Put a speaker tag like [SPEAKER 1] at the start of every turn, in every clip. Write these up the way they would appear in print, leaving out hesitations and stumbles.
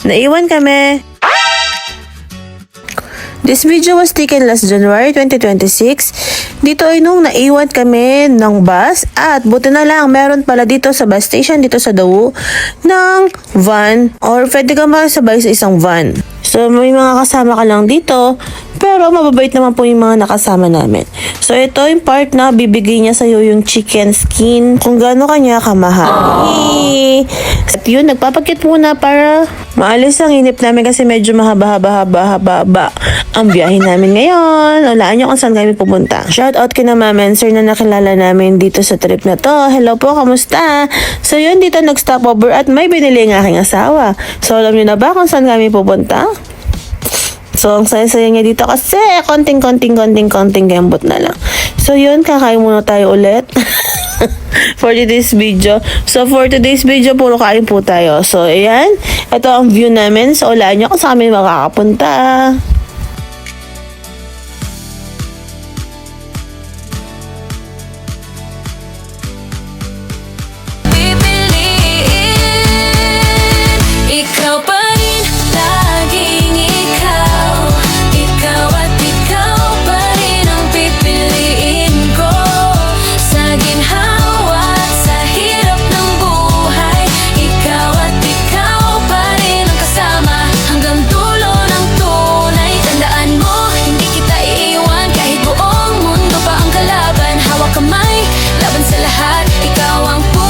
[SPEAKER 1] naiwan kami. This video was taken last January 2026. Dito ay nung naiwan kami ng bus at buti na lang meron pala dito sa bus station dito sa Dawu ng van or pwede ka makasabay sa isang van. So may mga kasama ka lang dito pero mababait naman po yung mga nakasama namin. So ito yung part na bibigay niya sa'yo yung chicken skin kung gaano kanya kamahal. At yun, nagpapakit muna para maalis ang inip namin kasi medyo mahaba-haba ang biyahe namin ngayon. Walaan nyo kung saan kami pupunta. Shout out kina Ma'am and Sir na nakilala namin dito sa trip na to. Hello po, kamusta? So yun, dito nag-stopover at may binili ang aking asawa. So alam nyo na ba kung saan kami pupunta? So, ang saya-saya niya dito kasi konting gambot na lang. So, yun, kakain muna tayo ulit for today's video. So, for today's video, puro kain po tayo. So, ayan. Ito ang view namin. So, ulaan nyo kung saan kami makakapunta.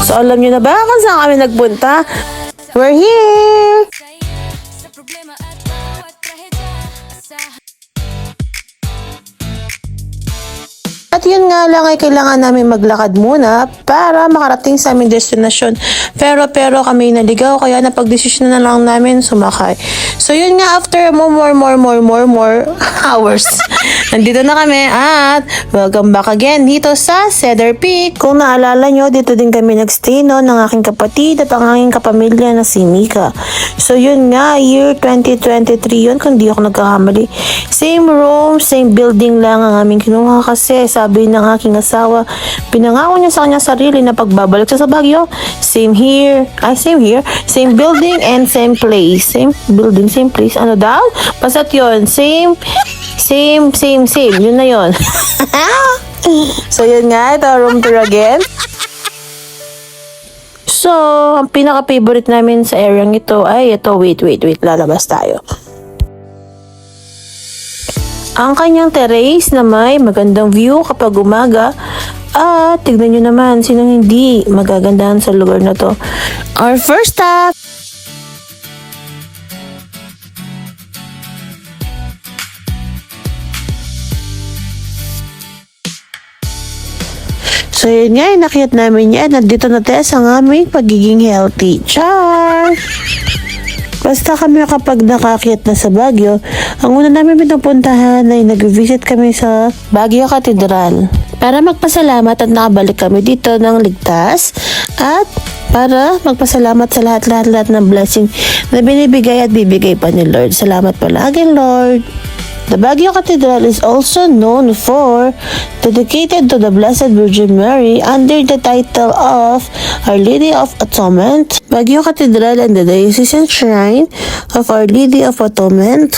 [SPEAKER 1] So, alam nyo na ba kung saan kami nagpunta? We're here! At yun nga lang ay kailangan namin maglakad muna para makarating sa aming destinasyon. Pero kami naligaw kaya napagdesisyon na lang namin sumakay. So yun nga, after more hours. Nandito na kami at welcome back again dito sa Cedar Peak. Kung naalala nyo, dito din kami nagstay no ng aking kapatid at ang aking kapamilya na si Mika. So yun nga, year 2023 yun kung di ako nagkakamali. Same room, same building lang ang aming kinuha kasi sabi ng aking asawa, pinangako niya sa kanya sarili na pagbabalik siya sa Baguio, same building and same place. Same building, same place. Ano daw? Basta't yun, same. Yun na yun. So yun nga, ito room tour again. So, ang pinaka-favorite namin sa area ito ay ito, wait, lalabas tayo. Ang kanyang terrace na may magandang view kapag umaga. At tignan nyo naman, sinong hindi magagandahan sa lugar na to. Our first stop! So yun nga, inakyat namin yan. Nandito na tayo sa aming pagiging healthy. Char! Basta kami kapag nakakyat na sa Baguio, ang una namin pinupuntahan ay nag-visit kami sa Baguio Cathedral para magpasalamat at nakabalik kami dito ng ligtas at para magpasalamat sa lahat ng blessing na binibigay at bibigay pa ni Lord. Salamat palagi, Lord. The Baguio Cathedral is also known for dedicated to the Blessed Virgin Mary under the title of Our Lady of Atonement. Baguio Cathedral and the Diocesan Shrine of Our Lady of Atonement.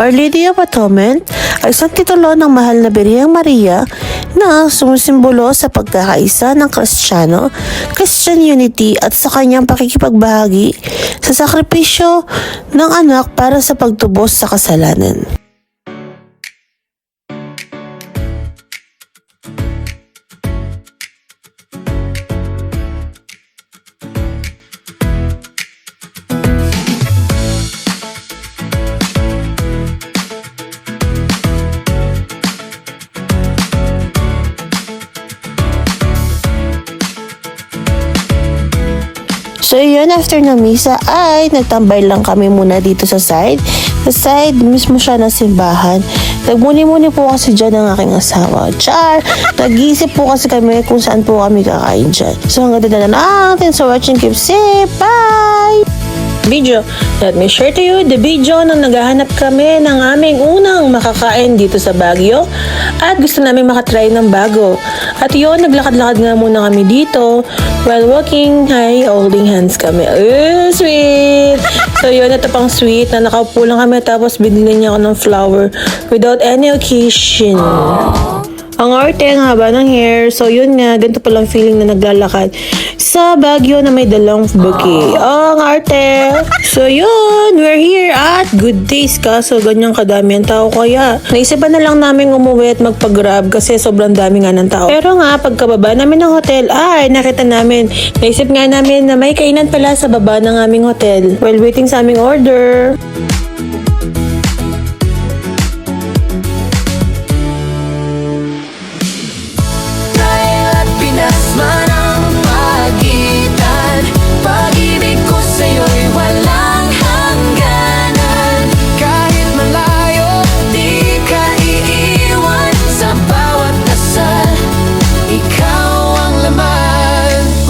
[SPEAKER 1] Our Lady of Atonement ay isang titulo ng mahal na Birheng Maria na sumusimbolo sa pagkakaisa ng Kristiyano, Christian unity at sa kanyang pakikipagbahagi sa sakripisyo ng anak para sa pagtubos sa kasalanan. So yun, after ng misa ay nagtambay lang kami muna dito sa side. Sa side, mismo siya na simbahan. Nagmuni-muni po kasi dyan ang aking asawa. Char! Nag-iisip po kasi kami kung saan po kami kakain dyan. So hanggang dito na natin. So watching, keep safe. Bye! video. Let me share to you the video nang naghahanap kami ng aming unang makakain dito sa Baguio at gusto namin makatry ng bago. At yun, naglakad-lakad nga muna kami dito while walking, hi, holding hands kami. Sweet! So yun, ito pang sweet na nakaupo lang kami tapos binigyan niya ako ng flower without any occasion. Ang arte, ang haba ng hair. So, yun nga, ganito palang feeling na naglalakad sa Baguio na may dalang bouquet. Oh, ang arte! So, yun, we're here at Good Days kaso ganyan kadami ang tao kaya. Naisipan na lang namin umuwi at magpag-grab kasi sobrang dami nga ng tao. Pero nga, pagkababa namin ng hotel, ay, nakita namin. Naisip nga namin na may kainan pala sa baba ng aming hotel while waiting sa aming order.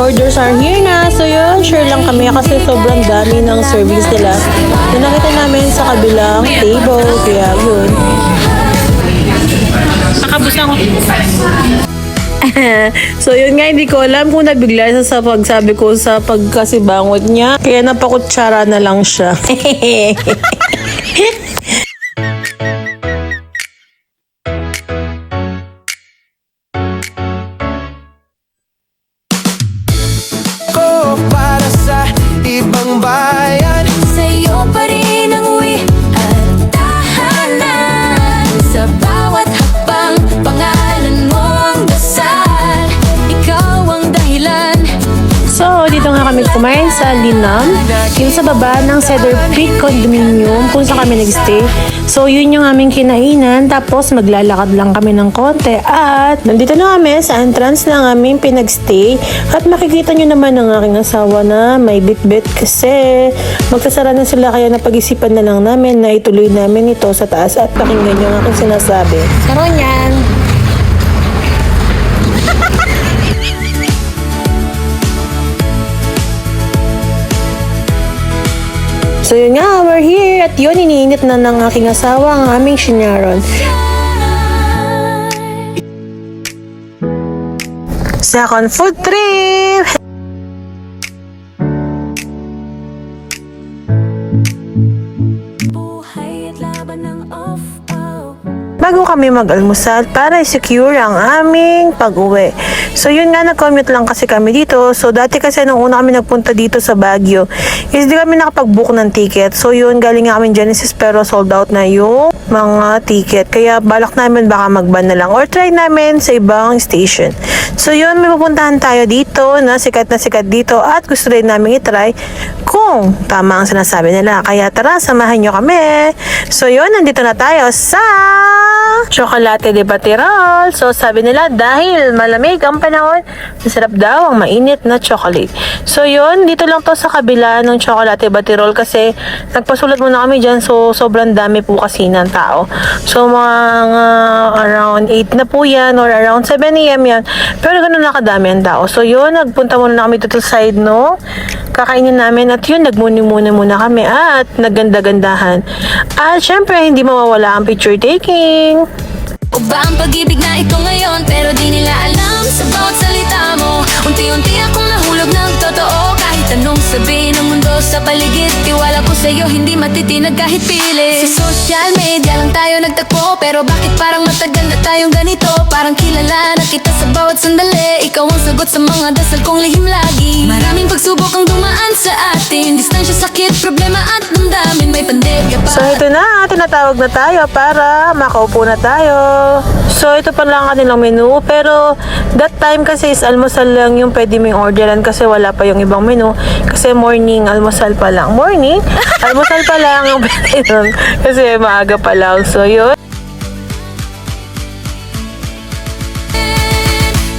[SPEAKER 1] Orders are here na. So yun, sure lang kami kasi sobrang dami ng service nila na nakita namin sa kabilang table. Kaya yun. Nakabus ako. So yun nga, hindi ko alam kung nabigla sa pagsabi ko sa pagkasibangot niya. Kaya napakutsara na lang siya.
[SPEAKER 2] Para sa ibang bayan,
[SPEAKER 3] sa'yo pa rin ang uwi at tahanan. Sa bawat hakbang, pangalan mo ang dasal. Ikaw ang dahilan.
[SPEAKER 1] So, dito nga kami kumain sa Linam, yung sa baba ng Cedar Peak Condominium kung saan kami nag-stay. So, yun yung aming kinainan. Tapos, maglalakad lang kami ng konti. At, nandito na kami sa entrance ng aming pinag-stay. At makikita nyo naman ang aking asawa na may bit-bit kasi magsasara na sila. Kaya napag-isipan na lang namin na ituloy namin ito sa taas at pakinggan yung aking sinasabi. Karoon yan! So yun nga, we're here at yun, iniinit na ng aking asawa ang aming sinyaron. Second food trip!
[SPEAKER 3] Buhay at laban ng off-off.
[SPEAKER 1] Bago kami mag-almusal para i-secure ang aming pag-uwi. So yun nga, nag-commute lang kasi kami dito. So dati kasi nung una kami nagpunta dito sa Baguio, is di kami nakapag-book ng ticket. So yun, galing nga kami Genesis pero sold out na yung mga ticket. Kaya balak namin baka mag-ban na lang or try namin sa ibang station. So yun, may pupuntahan tayo dito na sikat dito at gusto rin namin i-try kung tama ang sinasabi nila. Kaya tara, samahan nyo kami. So yun, nandito na tayo sa Chocolate de Batirol. So sabi nila dahil malamig ang panahon, masarap daw ang mainit na chocolate. So yun, dito lang to sa kabila ng Chocolate Batirol kasi nagpasulat muna kami dyan. So sobrang dami po kasi ng tao. So mga around 8 na po yan or around 7 AM yan. Pero ganun na kadami ang tao. So yun, nagpunta muna na kami dito sa side no. Kakainin namin at yun, nagmuni-muna kami at nagganda-gandahan. At syempre, hindi mawawala ang picture taking.
[SPEAKER 3] O ba ang pag-ibig na ito ngayon? Pero di nila alam sa bawat salita mo. Unti-unti akong nahulog ng totoo. Kahit anong sabihin ng mundo sa paligid, tiwala ko sa'yo, hindi matitinag kahit pilit. Sa social media lang tayo nagtagpo, pero bakit parang matagal na tayong ganito? Parang kilala na kita sa bawat sandali. Ikaw ang sagot sa mga dasal kong lihim lagi. Maraming pagsubok ang dumaan sa atin. Distansya, sakit, problema at damdamin. May pandemya pa.
[SPEAKER 1] So ito na, tinatawag na tayo para makaupo na tayo. So ito pa lang kanilang menu, pero that time kasi is almusal lang yung pwede mong orderan kasi wala pa yung ibang menu. Kasi morning, almusal pa lang. Morning? Almusal pa lang yung pwede nun. Kasi maaga pa lang. So yun.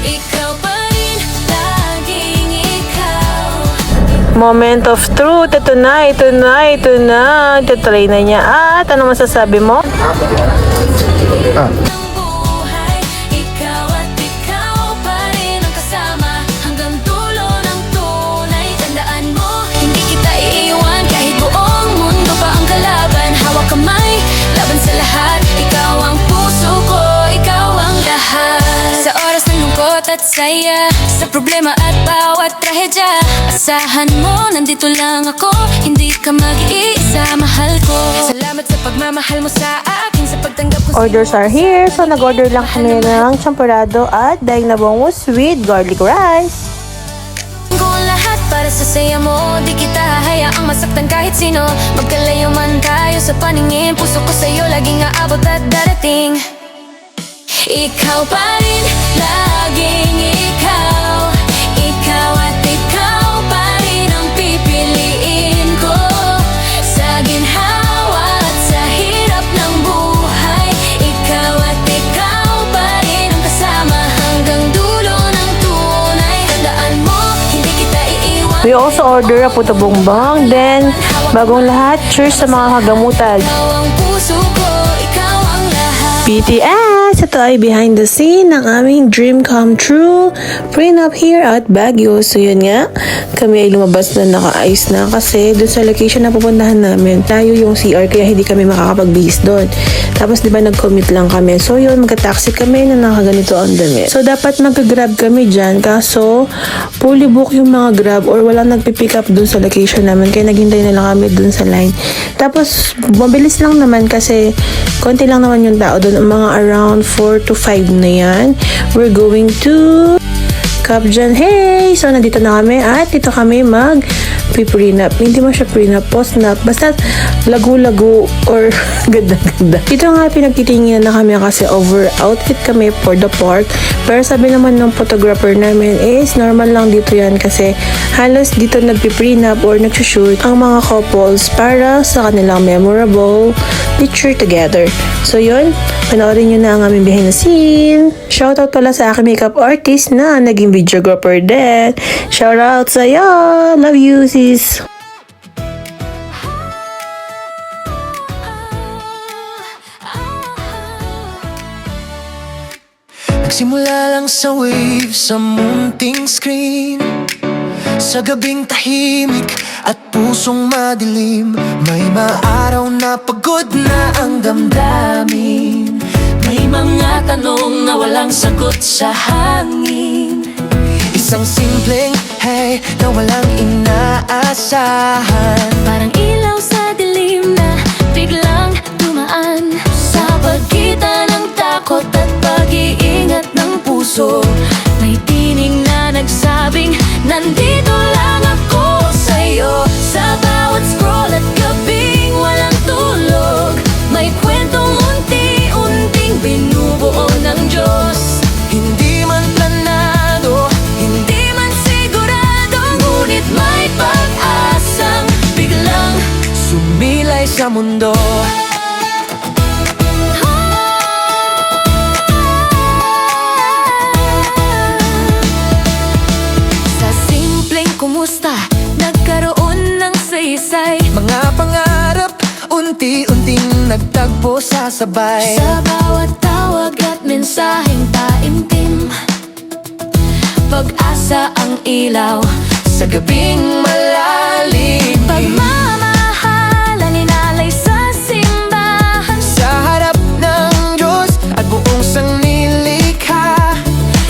[SPEAKER 3] Ikaw pa rin, laging ikaw.
[SPEAKER 1] Moment of truth. Ito na. Ito-try na niya. At ano masasabi mo?
[SPEAKER 3] Ng buhay, ikaw at ikaw pa rin ang kasama hanggang dulo ng tunay. Tandaan mo, hindi kita iiwan kahit bawat saya, sa problema at bawat trahedya. Asahan mo, nandito lang ako, hindi ka mag-iisa, mahal ko. Salamat sa pagmamahal mo sa akin, sa pagtanggap ko sa
[SPEAKER 1] Orders are here. So, nag-order lang kami ng champurrado at daing na bangus with garlic rice.
[SPEAKER 3] ko ang lahat para sa saya mo. Di kita hayaang masaktan kahit sino. Magkalayo man tayo sa paningin, puso ko sa'yo laging aabot at darating. Ikaw pa rin, laging ikaw. Ikaw at ikaw pa rin ang pipiliin ko. Sa ginhawa at sa hirap ng buhay, ikaw at ikaw pa rin ang kasama hanggang dulo ng tunay. Tandaan mo, hindi kita iiwan.
[SPEAKER 1] We also order a puto bongbong. Then, bagong lahat, cheers sa mga kagamutan.
[SPEAKER 3] Ikaw ang puso ko, ikaw ang lahat.
[SPEAKER 1] BTS! Ito ay behind the scene ng aming dream come true. Prenup here at Baguio. So yun nga, kami ay lumabas na naka-ice na kasi doon sa location na pupuntahan namin, tayo yung CR kaya hindi kami makakapag-base doon. Tapos di ba nag-commute lang kami. So yun, magka-taxi kami na nakaganito ang damit. So dapat mag-grab kami dyan kaso fully book yung mga grab or walang nagpipick up doon sa location namin kaya naghintay na lang kami doon sa line. Tapos mabilis lang naman kasi konti lang naman yung tao doon, mga around 4 to 5 na yan. We're going to Kapjan. Hey! So, nandito na kami at dito kami mag-prenup. Hindi mo siya prenup, post-nup. Basta lagu-lagu or ganda-ganda. Ito nga pinagtitingin na kami kasi over outfit kami for the park. Pero sabi naman ng photographer namin is normal lang dito yan kasi halos dito nagpi-prenup or nagsushoot ang mga couples para sa kanilang memorable picture together. So yun, panoorin nyo na ang aming behind the scene. Shoutout pala sa aking makeup artist na naging videographer din. Shoutout sa'yo! Love you, sis!
[SPEAKER 2] Nagsimula lang sa wave sa munting screen, sa gabing tahimik at pusong madilim. May maaraw na pagod na ang damdamin.
[SPEAKER 3] May mga tanong na walang sagot sa hangin.
[SPEAKER 2] Isang simpleng hey na walang inaasahan.
[SPEAKER 3] Parang ilaw sa dilim na biglang dumaan. Sa pagitan ng takot at pag-iingat ng puso, may tinig na nagsabing, nandito lang ako sa'yo. Sa bawat scroll at gabing walang tulog, may kwentong unti-unting binubuo ng Diyos.
[SPEAKER 2] Hindi man planado,
[SPEAKER 3] Hindi man sigurado, ngunit may pag-asang biglang
[SPEAKER 2] sumilay sa mundo.
[SPEAKER 3] Sa simpleng kumusta, nagkaroon ng saysay.
[SPEAKER 2] Mga pangarap, unti-unting nagtagpo sa sabay.
[SPEAKER 3] Sa bawat tawag at mensaheng taimtim, pag-asa ang ilaw
[SPEAKER 2] Sa gabing malalim,
[SPEAKER 3] pagmamahal ang inalay sa simbahan.
[SPEAKER 2] sa harap ng Diyos at buong sanglilikha.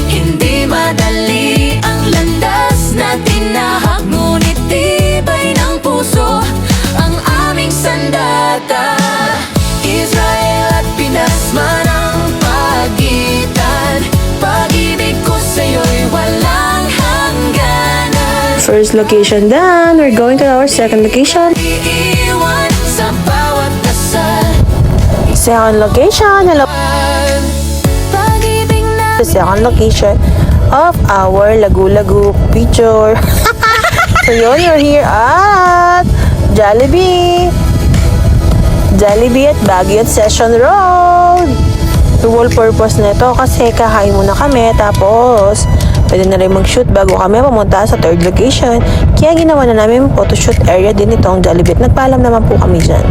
[SPEAKER 3] Hindi madali ang landas na tinahak, ngunit tibay ng puso ang aming sandata.
[SPEAKER 2] Israel at Pinas man ang pagitan, pag-ibig ko sa'yo'y walang hangganan.
[SPEAKER 1] First location done. We're going to our second location.
[SPEAKER 2] Iiwan sa bawat dasal.
[SPEAKER 1] Second location. Hello.
[SPEAKER 3] Pag-ibig na
[SPEAKER 1] The second location of our Lagu-Lagu picture. So yun, you're here at Jollibee. Jollibee at Baguio at Session Road. Dual purpose na ito kasi kakain muna kami tapos pwede na rin mag-shoot bago kami pumunta sa third location. Kaya ginawa na namin photoshoot area din itong Jollibee. Nagpaalam naman po kami dyan.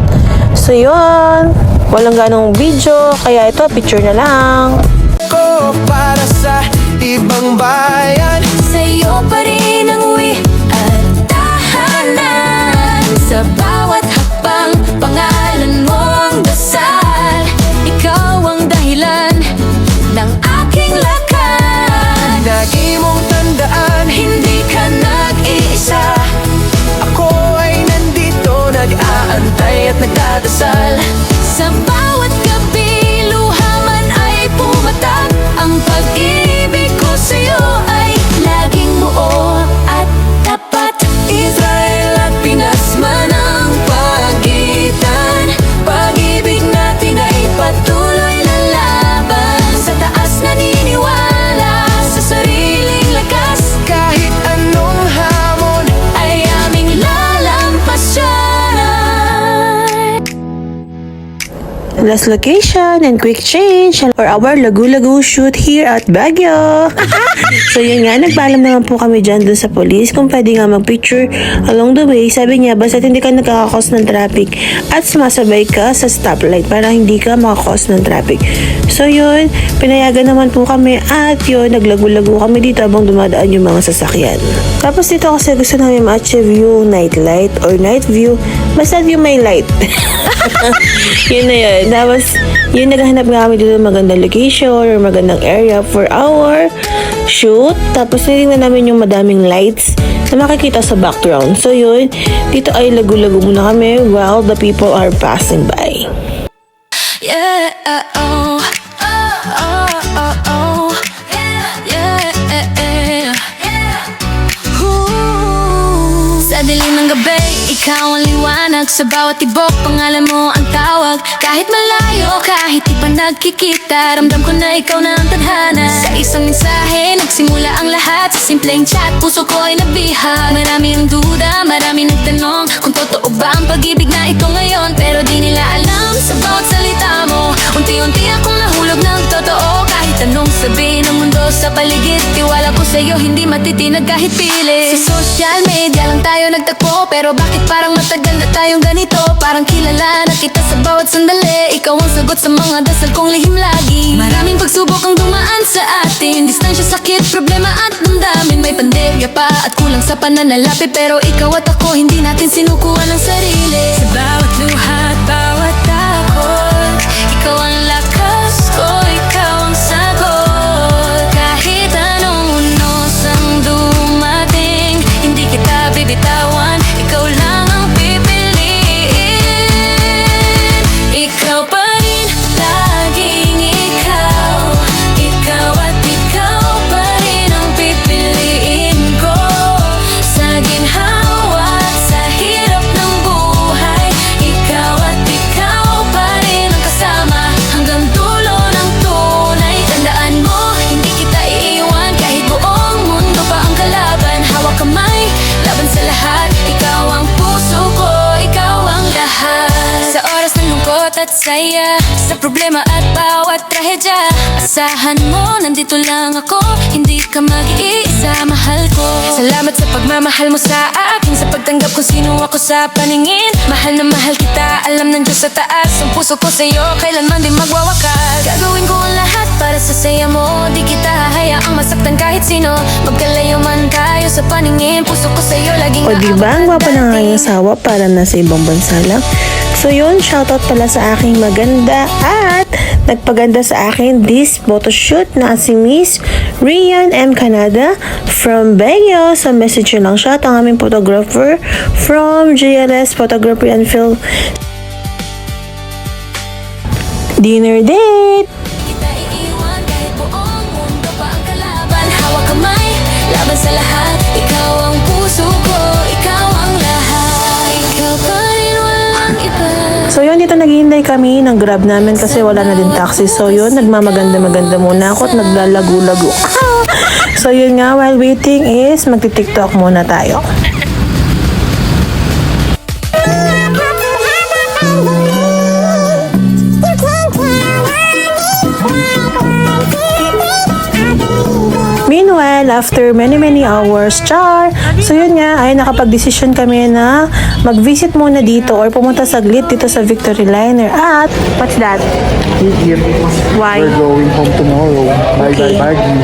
[SPEAKER 1] So yun, walang ganong video kaya ito picture na lang.
[SPEAKER 2] Ko para sa ibang bayan,
[SPEAKER 3] sa'yo pa rin ang uwi at tahanan. Sa bawat hakbang, pangalan mo ang dasal. Ikaw ang dahilan ng aking lakad. nagdadasal. Sa bawat gabi, luha man ay pumatak. Ang pag-ibig ko sa'yo ay laging buo at tapat. Israel at Pinas man ang pagitan, pag-ibig natin ay patuloy lalaban. Sa taas naniniwala sa sariling lakas,
[SPEAKER 2] Kahit anong hamon,
[SPEAKER 3] ay aming lalampasan.
[SPEAKER 1] Last location and quick change for our Lagu-Lagu shoot here at Baguio. So yun nga, nagpaalam naman po kami dyan dun sa police kung pwede nga mag-picture along the way. Sabi niya, basta hindi ka nagkakakos ng traffic at sumasabay ka sa stoplight para hindi ka makakos ng traffic. So yun, pinayagan naman po kami at yun, naglagu-lagu kami dito habang dumadaan yung mga sasakyan. Tapos dito kasi gusto namin ma-achieve yung night light or night view. Basta yung may light. Yun na yun. Tapos, yun, naghahanap nga kami dito ng magandang location or magandang area for our shoot. Tapos, nilingnan namin yung madaming lights na makikita sa background. So, yun, dito ay lagu-lagu muna kami while the people are passing by.
[SPEAKER 3] Yeah, oh, oh, oh, oh, oh. Yeah, Ooh. Sa dilim ng gabi, ikaw ang liwanag. Sa bawat tibok, pangalan mo ang tawag. Kahit malayo, kahit di pa nagkikita, ramdam ko na ikaw na ang tadhana. Sa isang mensahe, nagsimula ang lahat. Sa simpleng chat, puso ko ay nabihag. Marami ang duda, marami nagtanong kung totoo ba ang pag-ibig na ito ngayon. Pero di nila alam sa bawat salita mo. Unti-unti akong nahulog ng totoo. Kahit anong sabihin ng mundo sa paligid, tiwala ko sa'yo, hindi matitinag kahit pilit. Sa social media lang tayo nagtagpo, pero bakit parang matagal na tayong ganito? Parang kilala na kita sa bawat sandali. Ikaw ang sagot sa mga dasal kong lihim lagi. Maraming pagsubok ang dumaan sa atin, distansya, sakit, problema at damdamin. May pandemya pa at kulang sa pananalapi, pero ikaw at ako hindi natin sinukuha ng sarili. Sa bawat luha at bawat takot, ikaw ang lakas ko, ikaw ang sagot. Kahit anong unos ang dumating, hindi kita bibitawan, ikaw lang ang pipiliin. Ikaw pa rin, laging ikaw. Ikaw at ikaw pa rin ang pipiliin ko. Sa ginhawa at sa hirap ng buhay, ikaw at ikaw pa rin ang kasama hanggang dulo ng tunay. Tandaan mo, hindi kita iiwan kahit buong mundo pa ang kalaban. Hawak kamay, laban sa lahat. Ikaw ang puso ko, ikaw ang lahat. Sa oras ng lungkot at saya, sa problema at bawat trahedya, asahan mo, nandito lang ako. Hindi ka mag-iisa, mahal ko. Salamat sa pagmamahal mo sa akin, sa pagtanggap kung sino ako sa paningin. Mahal na mahal kita, alam ng Diyos sa taas. Ang puso ko sa'yo, kailanman din magwawakas. Gagawin ko ang lahat para sa saya mo. Di kita hahayaang masaktan kahit sino. Magkalayo man tayo sa paningin, puso ko sa'yo laging
[SPEAKER 1] O diba, ang
[SPEAKER 3] aabot
[SPEAKER 1] gwapa ng
[SPEAKER 3] dating.
[SPEAKER 1] aking asawa para nasa ibang bansa lang. So yun, shoutout pala sa aking maganda at nagpaganda sa akin this photoshoot na si Miss Rian M. Canada from Baguio. Sa message yun lang siya at ang aming photographer from JLS Photography and Film Dinner Date.
[SPEAKER 3] Kita iiwan kahit buong mundo pa ang kalaban. Hawak kamay, laban sa lahat. Ikaw ang puso ko, ikaw ang lahat. Ikaw pa rin, walang iba.
[SPEAKER 1] So yun, dito naghihintay kami ng grab namin kasi wala na din taxi. So yun, nagmamaganda-maganda muna ako at naglalagu-lagu. So yun nga, while waiting is magti-tiktok muna tayo. Meanwhile, after many hours, char! So yun nga, ay nakapag-desisyon kami na mag-visit muna dito or pumunta saglit dito sa Victory Liner at what's that?
[SPEAKER 4] Egypt.
[SPEAKER 1] Why?
[SPEAKER 4] We're going home tomorrow. Bye
[SPEAKER 1] Okay.
[SPEAKER 4] bye Baguio.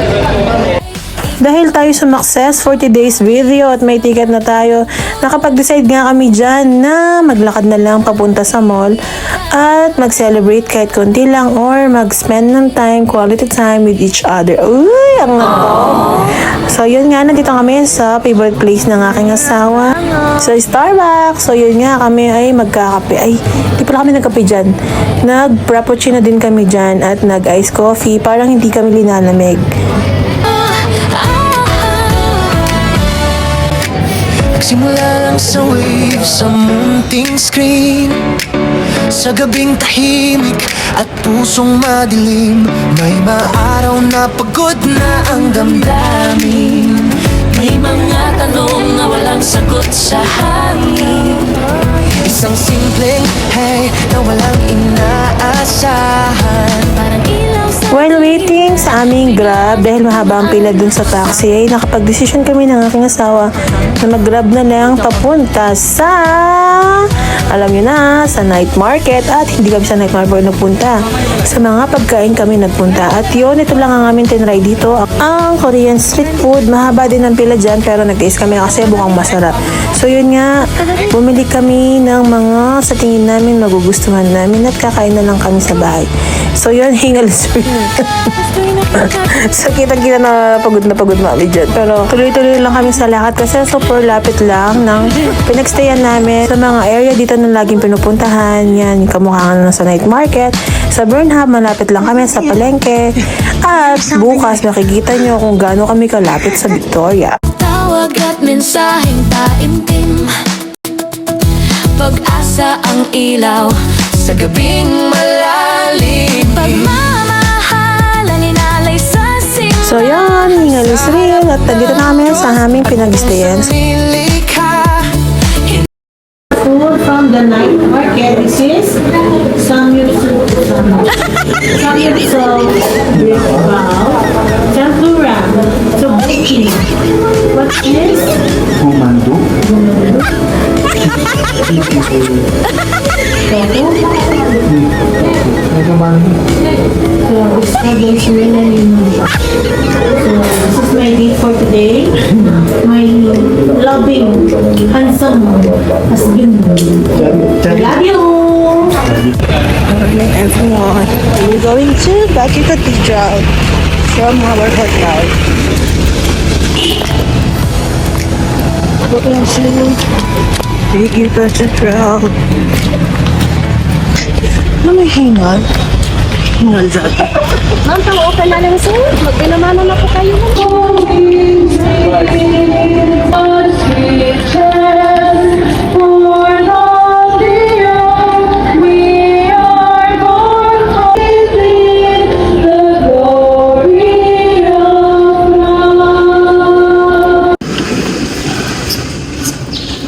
[SPEAKER 1] Dahil tayo sumakses 40 days video at may ticket na tayo, nakapag-decide nga kami dyan na maglakad na lang papunta sa mall at mag-celebrate kahit konti lang or mag-spend ng time, quality time with each other. Uy, ang So yun nga, nandito kami sa favorite place ng aking asawa, sa Starbucks. So yun nga, kami ay magkakape. Ay, di pala kami nagkape dyan. Nag-frappuccino din kami dyan at nag-ice coffee. Parang hindi kami linalamig.
[SPEAKER 2] Nagsimula lang sa wave sa munting screen, sa gabing tahimik at pusong madilim. May maaraw na pagod na ang damdamin.
[SPEAKER 3] May mga tanong na walang sagot sa hangin.
[SPEAKER 2] Isang simpleng hey na walang inaasahan.
[SPEAKER 3] Parang ilaw sa
[SPEAKER 1] While waiting sa aming Grab, dahil mahaba ang pila dun sa taxi, ay nakapag-desisyon kami ng aking asawa na mag-Grab na lang papunta sa, alam nyo na, sa night market. At hindi kami sa night market nagpunta. Sa mga pagkain kami nagpunta. At yun, ito lang ang aming tinry dito. Ang Korean street food, mahaba din ang pila dyan, pero nag-taste kami kasi mukhang masarap. So yun nga, bumili kami ng mga sa tingin namin magugustuhan namin at kakain na lang kami sa bahay. So yun, hingal so kitang-kita na pagod mami dyan. Pero tuloy-tuloy lang kami sa lakad kasi super lapit lang ng pinagstayan namin sa mga area dito na laging pinupuntahan. Yan, kamukha na sa night market. Sa Burnham, malapit lang kami sa palengke. At bukas makikita nyo kung gaano kami kalapit sa Victoria.
[SPEAKER 3] tawag at mensaheng taimtim. Pag-asa ang ilaw
[SPEAKER 2] Sa gabing malalim,
[SPEAKER 3] Pagmamahal ang inalay sa simbahan.
[SPEAKER 1] So yan, hingalis rin at nandito na kami sa aming pinag-stayan.
[SPEAKER 2] nilikha.
[SPEAKER 1] Food from the night market. This is samyupsal, tempura, tteokbokki. What is?
[SPEAKER 4] Gumando.
[SPEAKER 1] So this is my date for today. My loving, handsome husband. I love you. Morning everyone. We're going to Baguio Cathedral from our hotel. Going to Baguio Cathedral. Ano may hingal? Hingal dati.
[SPEAKER 5] Ma'am, pang-open na lang sir. Magpinamana na po kayo.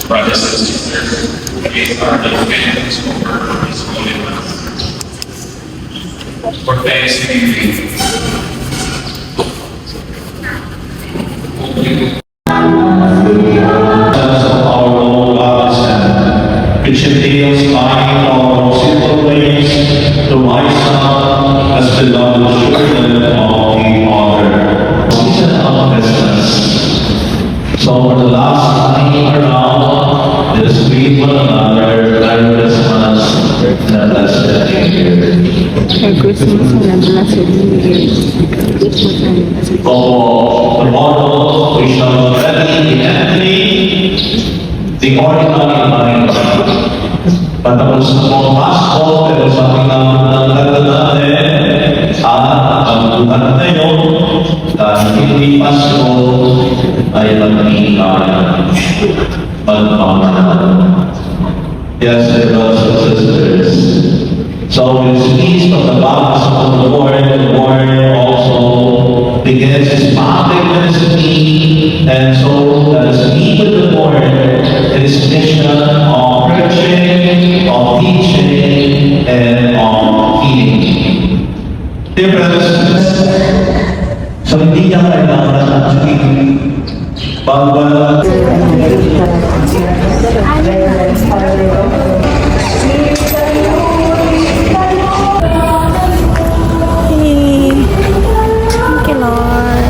[SPEAKER 6] Brothers and sisters, we are the fans for His Holy Mass. For Thanksgiving,
[SPEAKER 7] of our Lord God is heaven, which entails buying our simple ways to my Son as beloved children of the Father. Season of Christmas. So for the last time around, let us greet one another, Merry Christmas and a blessed New Year. For tomorrow, we shall study intently the ordinary mind. Patapos na po ang Pasko, pero sabi naman ng kanta natin, ang buhat na yun, dahil hindi Pasko, ay maghingan, magpamahan. Yes, dear brothers and sisters. So with the feast of the baptism of the Lord also begins his public ministry, and so let us be with the Lord in his mission of preaching, of teaching, and of healing. Dear brothers and sisters, so hindi niya kailangan natin bawal.
[SPEAKER 1] Thank you, Lord.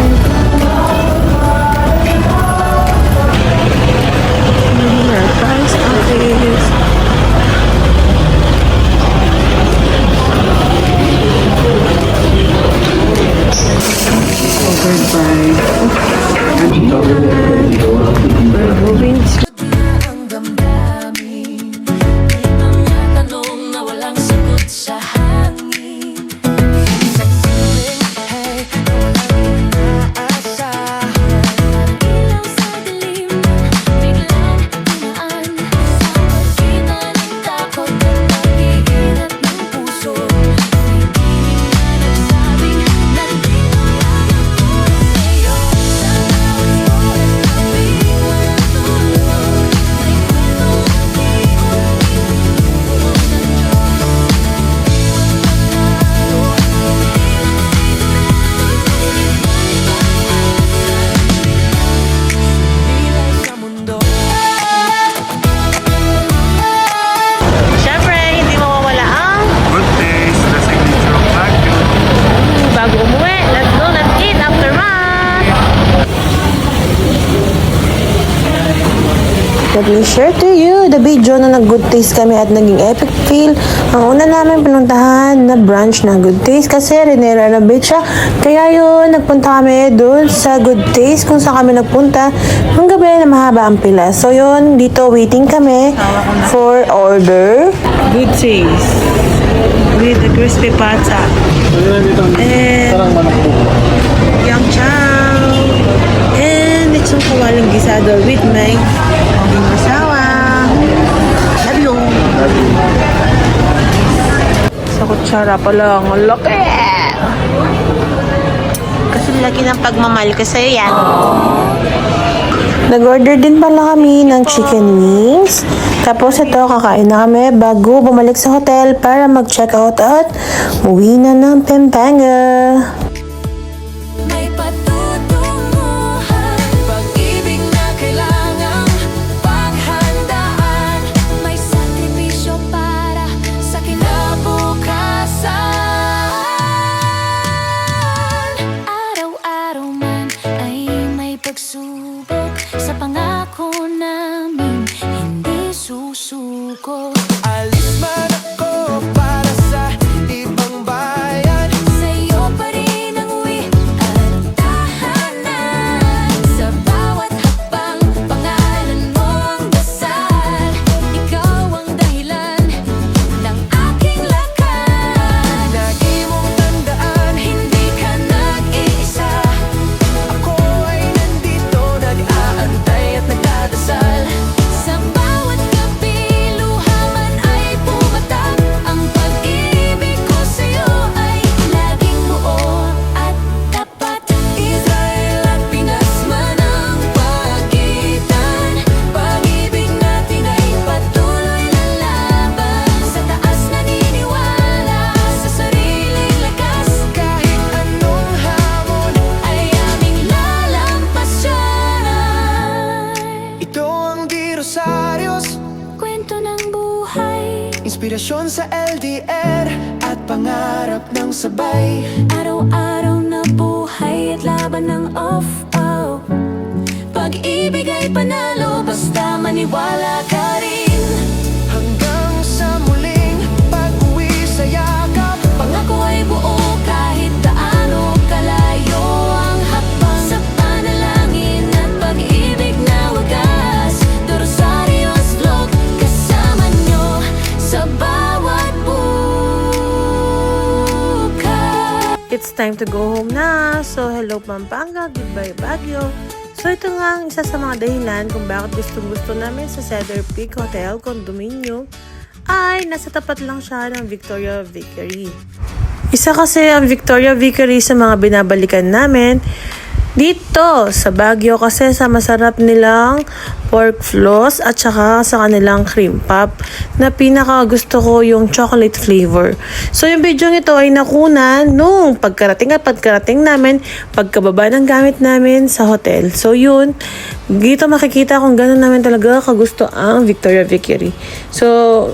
[SPEAKER 1] me share to you the video na nag-good taste kami at naging epic feel. Ang una namin pinuntahan na branch ng good taste kasi renovate siya. Kaya yun, nagpunta kami doon sa good taste kung saan kami nagpunta. Nung gabi na mahaba ang pila. So yun, dito waiting kami for order. Good taste with the crispy pata. And yang chow. And lechong kawaling gisado with my asawa. Love you. Sa kutsara pa lang. Ang laki! Kasi laki ng pagmamahal ko sa'yo yan. Nag-order din pala kami ng chicken wings. Tapos ito, kakain na kami bago bumalik sa hotel para mag-check out at uwi na ng Pampanga.
[SPEAKER 3] May patutunguhan, pag-ibig na kailangang paghandaan. May sakripisyo para sa kinabukasan. Araw-araw man ay may pagsubok, sa pangako namin hindi susuko.
[SPEAKER 2] Alis man ako para sa ibang bayan,
[SPEAKER 3] Sa'yo pa rin ang uwi at tahanan. Sa bawat hakbang, pangalan mo ang dasal. Ikaw ang dahilan ng aking lakad.
[SPEAKER 2] lagi mong tandaan,
[SPEAKER 3] Hindi ka nag-iisa.
[SPEAKER 2] ako ay nandito, nag-aantay at nagdadasal.
[SPEAKER 3] Sa bawat gabi, luha man ay pumatak. Ang pag-ibig ko sa'yo ay laging buo at tapat.
[SPEAKER 2] Israel at Pinas man ang pagitan,
[SPEAKER 3] Pag-ibig natin ay patuloy lalaban. Sa taas naniniwala sa sariling lakas.
[SPEAKER 2] kahit anong hamon.
[SPEAKER 3] Ay aming lalampasan.
[SPEAKER 2] Ito ang Di Rosarios,
[SPEAKER 3] Kwento ng buhay,
[SPEAKER 2] inspirasyon sa LDR at pangarap ng sabay.
[SPEAKER 3] araw-araw na buhay at laban ng off-off. Pag-ibig ay panalo, basta maniwala ka rin.
[SPEAKER 2] Hanggang sa muling pag-uwi sa yakap,
[SPEAKER 3] Pangako ay buo kahit gaano kalayo ang hakbang. Sa panalangin at pag-ibig na wagas, The Rosarios Vlog, kasama nyo sa bawat bukas.
[SPEAKER 1] It's time to go home na. So, hello Pampanga, goodbye Baguio. So, ito nga ang isa sa mga dahilan kung bakit gusto namin sa Cedar Peak Hotel Condominium ay nasa tapat lang siya ng Victoria Vickery. Isa kasi ang Victoria Vickery sa mga binabalikan namin dito sa Baguio kasi sa masarap nilang pork floss at saka sa kanilang cream puff na pinaka gusto ko yung chocolate flavor. So yung video ito ay nakunan nung pagkarating namin pagkababa ng gamit namin sa hotel. So yun, dito makikita kung gano'n namin talaga kagusto ang Victoria Vickery. So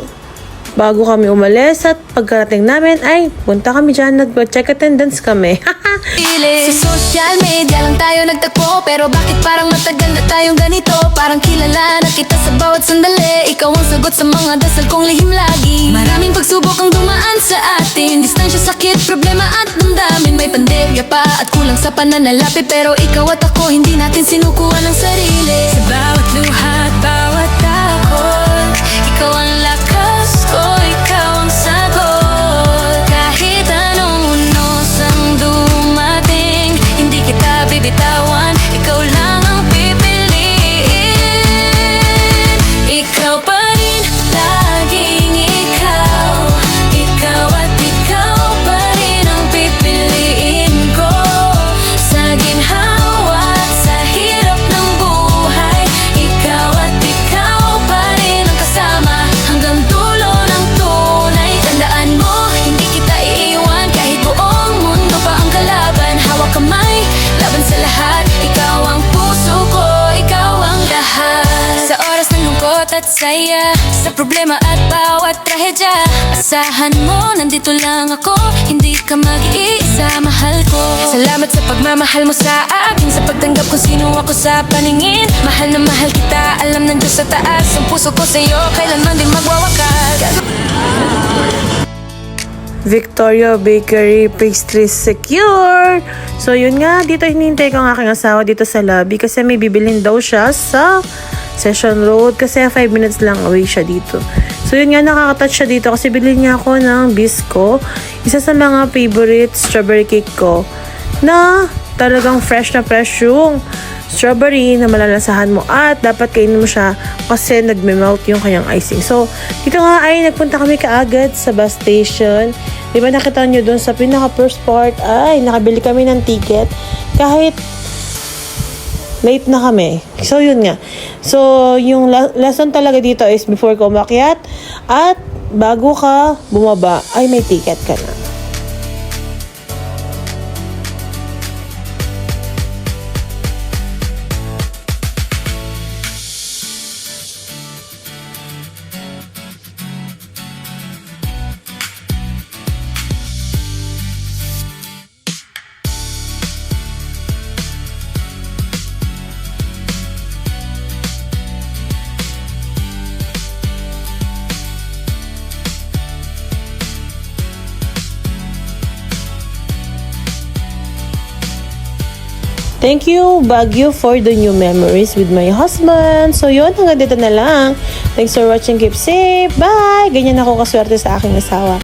[SPEAKER 1] bago kami umalis at pagkarating namin ay punta kami dyan, nag-check attendance kami.
[SPEAKER 3] Sa social media lang tayo nagtagpo, pero bakit parang matagal na tayong ganito? Parang kilala na kita sa bawat sandali. Ikaw ang sagot sa mga dasal kong lihim lagi. Maraming pagsubok ang dumaan sa atin, distansya, sakit, problema at damdamin. May pandemya pa at kulang sa pananalapi, pero ikaw at ako hindi natin sinukuha ng sarili. Sa bawat luha at bawat takot, ikaw ang lakas ko, ikaw ang sagot. Kahit anong unos ang dumating, hindi kita bibitawan. Ikaw lang ang pipiliin. Ikaw pa rin, laging ikaw. Ikaw at ikaw pa rin ang pipiliin ko. Sa ginhawa at sa hirap ng buhay, ikaw at ikaw bawat saya, sa problema at bawat trahedya. Asahan mo, nandito lang ako, hindi ka mag-iisa, mahal ko. Salamat sa pagmamahal mo sa akin, sa pagtanggap kung sino ako sa paningin. Mahal na mahal kita, alam ng Diyos sa taas, ang puso ko sa'yo, kailanman din magwawakas.
[SPEAKER 1] Victoria Bakery Pastries secure. So yun nga, dito hinihintay ko ang aking asawa dito sa lobby kasi may bibilin daw siya sa Session Road kasi 5 minutes lang away siya dito. So yun nga, nakaka-touch siya dito kasi bilhin niya ako ng Bisco, isa sa mga favorite strawberry cake ko na talagang fresh na fresh yung strawberry na malalasahan mo at dapat kainin mo siya kasi nagme-melt yung kanyang icing. So, dito nga ay nagpunta kami kaagad sa bus station. Diba nakita nyo dun sa pinaka first part ay nakabili kami ng ticket kahit late na kami. So, yun nga. So, yung lesson talaga dito is before ka umakyat at bago ka bumaba ay may ticket ka na. Thank you, Baguio, for the new memories with my husband. So yun, hanggang dito na lang. Thanks for watching. Keep safe. Bye! Ganyan ako kaswerte sa aking asawa.